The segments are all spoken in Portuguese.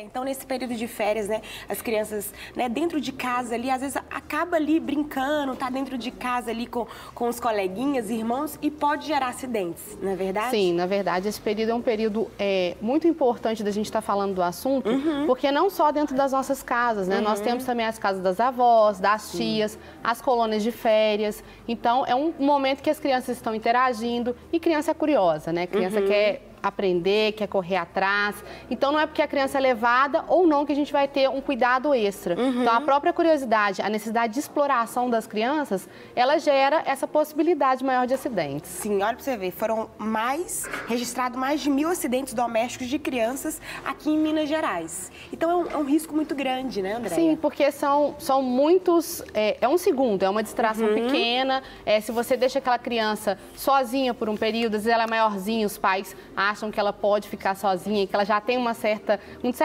André, então nesse período de férias, né, as crianças, né, dentro de casa ali, às vezes acaba ali brincando, tá dentro de casa ali com os coleguinhas, irmãos, e pode gerar acidentes, não é verdade? Sim, na verdade, esse período é um período muito importante da gente estar falando do assunto, porque não só dentro das nossas casas, né? Nós temos também as casas das avós, das tias, as colônias de férias. Então, é um momento que as crianças estão interagindo e criança é curiosa, né? Criança quer aprender, quer correr atrás. Então, não é porque a criança é levada ou não que a gente vai ter um cuidado extra. Então, a própria curiosidade, a necessidade de exploração das crianças, ela gera essa possibilidade maior de acidentes. Sim, olha pra você ver, foram registrados mais de 1000 acidentes domésticos de crianças aqui em Minas Gerais. Então, é um risco muito grande, né, André? Sim, porque são muitos... É um segundo, é uma distração pequena. Se você deixa aquela criança sozinha por um período, às vezes ela é maiorzinha, os pais acham que ela pode ficar sozinha, que ela já tem um certo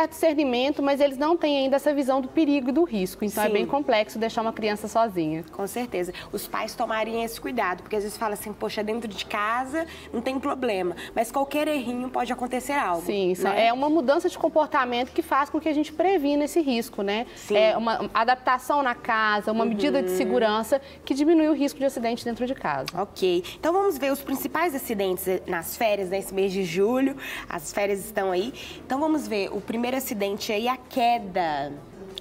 discernimento, mas eles não têm ainda essa visão do perigo e do risco. Então, é bem complexo deixar uma criança sozinha. Com certeza. Os pais tomariam esse cuidado, porque às vezes fala assim, poxa, dentro de casa não tem problema, mas qualquer errinho pode acontecer algo. Sim, né? É uma mudança de comportamento que faz com que a gente previna esse risco, né? Sim. É uma adaptação na casa, uma medida de segurança que diminui o risco de acidente dentro de casa. Ok. Então, vamos ver os principais acidentes nas férias, nesse mês de julho. As férias estão aí. Então, vamos ver o primeiro acidente aí, a queda.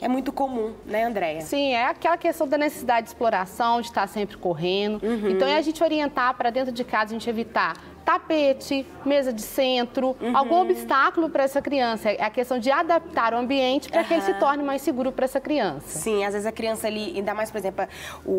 É muito comum, né, Andréia? Sim, é aquela questão da necessidade de exploração, de estar sempre correndo. Então, é a gente orientar para dentro de casa, a gente evitar tapete, mesa de centro, algum obstáculo para essa criança. É a questão de adaptar o ambiente para que ele se torne mais seguro para essa criança. Sim, às vezes a criança ali, ainda mais, por exemplo,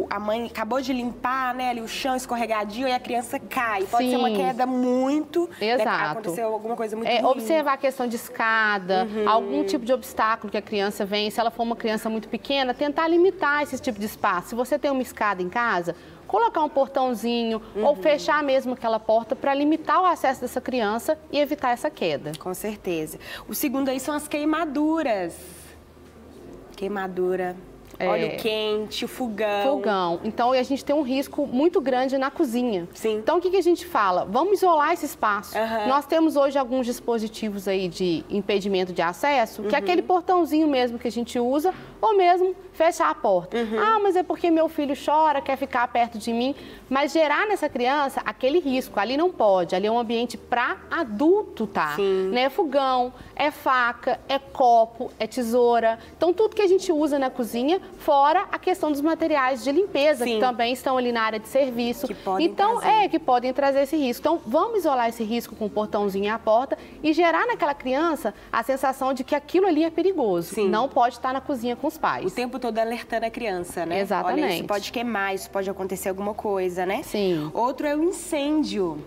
a mãe acabou de limpar, né, ali o chão escorregadio e a criança cai. Pode ser uma queda muito... Exato. Né, aconteceu alguma coisa muito ruim. Observar a questão de escada, algum tipo de obstáculo que a criança vem. Se ela for uma criança muito pequena, tentar limitar esse tipo de espaço. Se você tem uma escada em casa, colocar um portãozinho ou fechar mesmo aquela porta para limitar o acesso dessa criança e evitar essa queda. Com certeza. O segundo aí são as queimaduras. Queimadura, óleo quente, o fogão. Fogão. Então, a gente tem um risco muito grande na cozinha. Sim. Então, o que a gente fala? Vamos isolar esse espaço. Nós temos hoje alguns dispositivos aí de impedimento de acesso, que é aquele portãozinho mesmo que a gente usa, ou mesmo fechar a porta. Ah, mas é porque meu filho chora, quer ficar perto de mim. Mas gerar nessa criança aquele risco, ali não pode. Ali é um ambiente para adulto, tá? Sim. Né? É fogão, é faca, é copo, é tesoura. Então, tudo que a gente usa na cozinha, fora a questão dos materiais de limpeza, que também estão ali na área de serviço. Que podem que podem trazer esse risco. Então, vamos isolar esse risco com o portãozinho e a porta e gerar naquela criança a sensação de que aquilo ali é perigoso. Sim. Não pode estar na cozinha com os pais. O tempo todo alertando a criança, né? Exatamente. Olha, isso pode queimar, isso pode acontecer alguma coisa, né? Sim. Outro é o incêndio.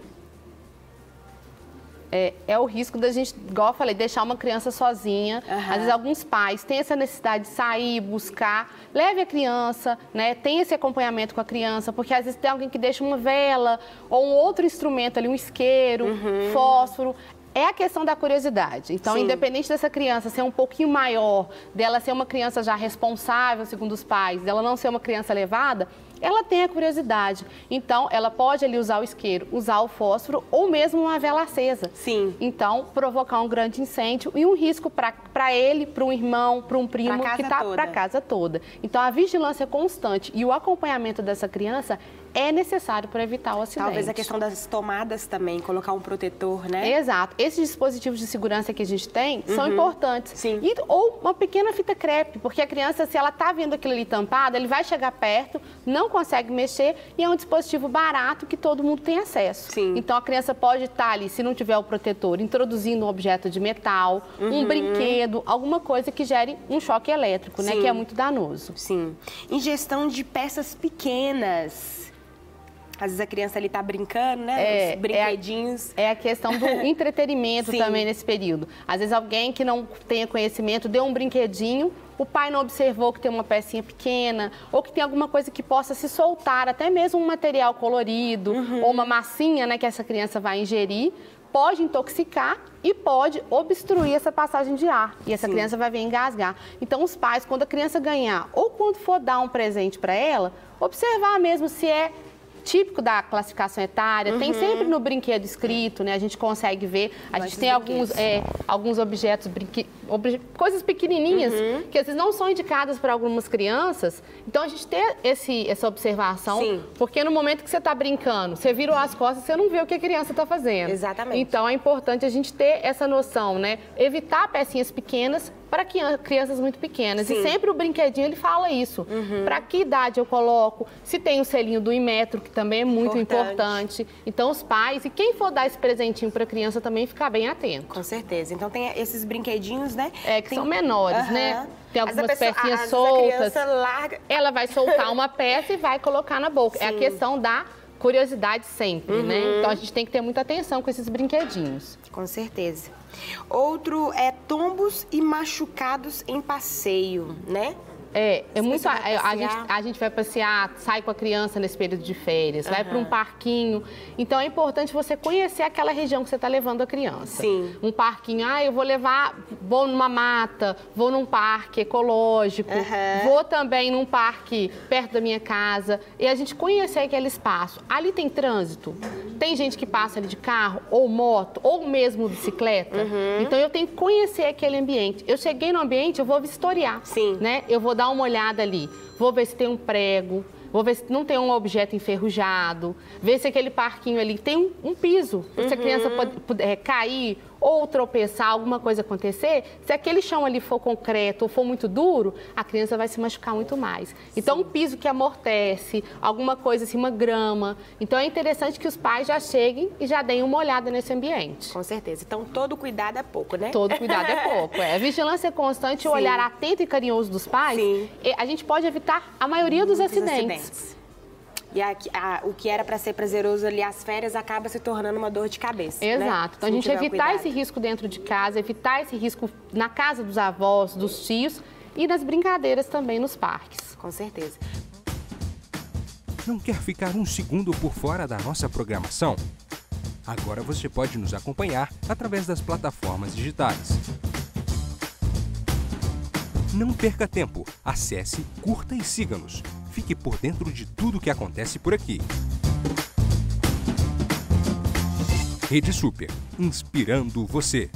É o risco da gente, igual eu falei, deixar uma criança sozinha. Às vezes alguns pais têm essa necessidade de sair, buscar, leve a criança, né? Tem esse acompanhamento com a criança, porque às vezes tem alguém que deixa uma vela ou um outro instrumento ali, um isqueiro, fósforo. É a questão da curiosidade. Então, independente dessa criança ser um pouquinho maior, dela ser uma criança já responsável, segundo os pais, dela não ser uma criança levada, ela tem a curiosidade. Então, ela pode ali usar o isqueiro, usar o fósforo ou mesmo uma vela acesa. Sim. Então, provocar um grande incêndio e um risco para ele, para um irmão, para um primo que está para a casa toda. Então, a vigilância constante e o acompanhamento dessa criança é necessário para evitar o acidente. Talvez a questão das tomadas também, colocar um protetor, né? Exato. Esses dispositivos de segurança que a gente tem são importantes. Sim. Ou uma pequena fita crepe, porque a criança, se ela está vendo aquilo ali tampado, ele vai chegar perto, não consegue mexer e é um dispositivo barato que todo mundo tem acesso. Sim. Então, a criança pode estar ali, se não tiver o protetor, introduzindo um objeto de metal, um brinquedo, alguma coisa que gere um choque elétrico, né? Que é muito danoso. Sim. Ingestão de peças pequenas. Às vezes a criança ali tá brincando, né? Os brinquedinhos. É a questão do entretenimento também nesse período. Às vezes alguém que não tenha conhecimento deu um brinquedinho, o pai não observou que tem uma pecinha pequena ou que tem alguma coisa que possa se soltar, até mesmo um material colorido ou uma massinha, né, que essa criança vai ingerir, pode intoxicar e pode obstruir essa passagem de ar. E essa criança vai vir engasgar. Então, os pais, quando a criança ganhar ou quando for dar um presente para ela, observar mesmo se é típico da classificação etária, tem sempre no brinquedo escrito, né? A gente consegue ver, a gente tem alguns objetos coisas pequenininhas que às vezes não são indicadas para algumas crianças. Então, a gente ter essa observação, Sim. porque no momento que você está brincando, você virou as costas, você não vê o que a criança está fazendo. Exatamente. Então, é importante a gente ter essa noção, né? Evitar pecinhas pequenas para crianças muito pequenas. Sim. E sempre o brinquedinho, ele fala isso. Para que idade eu coloco? Se tem o selinho do Inmetro, que também é muito importante. Então, os pais e quem for dar esse presentinho para a criança também ficar bem atento. Com certeza. Então, tem esses brinquedinhos, né? Que são menores, né? Tem algumas pecinhas soltas. A criança larga... Ela vai soltar uma peça e vai colocar na boca. Sim. É a questão da curiosidade sempre, né? Então, a gente tem que ter muita atenção com esses brinquedinhos. Com certeza. Outro é tombos e machucados em passeio, né? É muito. A gente vai passear, sai com a criança nesse período de férias, vai para um parquinho. Então é importante você conhecer aquela região que você está levando a criança. Sim. Um parquinho, eu vou numa mata, vou num parque ecológico, vou também num parque perto da minha casa. E a gente conhecer aquele espaço. Ali tem trânsito, tem gente que passa ali de carro, ou moto, ou mesmo bicicleta. Então eu tenho que conhecer aquele ambiente. Eu cheguei no ambiente, eu vou vistoriar. Sim. Né? Eu vou dar uma olhada ali, vou ver se tem um prego, vou ver se não tem um objeto enferrujado, ver se aquele parquinho ali tem um piso, se a criança pode cair ou tropeçar, alguma coisa acontecer. Se aquele chão ali for concreto ou for muito duro, a criança vai se machucar muito mais. Então, um piso que amortece, alguma coisa assim, uma grama. Então, é interessante que os pais já cheguem e já deem uma olhada nesse ambiente. Com certeza. Então, todo cuidado é pouco, né? Todo cuidado é pouco. A vigilância constante, o olhar atento e carinhoso dos pais, a gente pode evitar a maioria dos acidentes. E o que era para ser prazeroso ali, as férias, acaba se tornando uma dor de cabeça. Exato. Né? Então, a gente evitar esse risco dentro de casa, evitar esse risco na casa dos avós, dos tios e nas brincadeiras também nos parques. Com certeza. Não quer ficar um segundo por fora da nossa programação? Agora você pode nos acompanhar através das plataformas digitais. Não perca tempo. Acesse, curta e siga-nos. Fique por dentro de tudo o que acontece por aqui. Rede Super, inspirando você.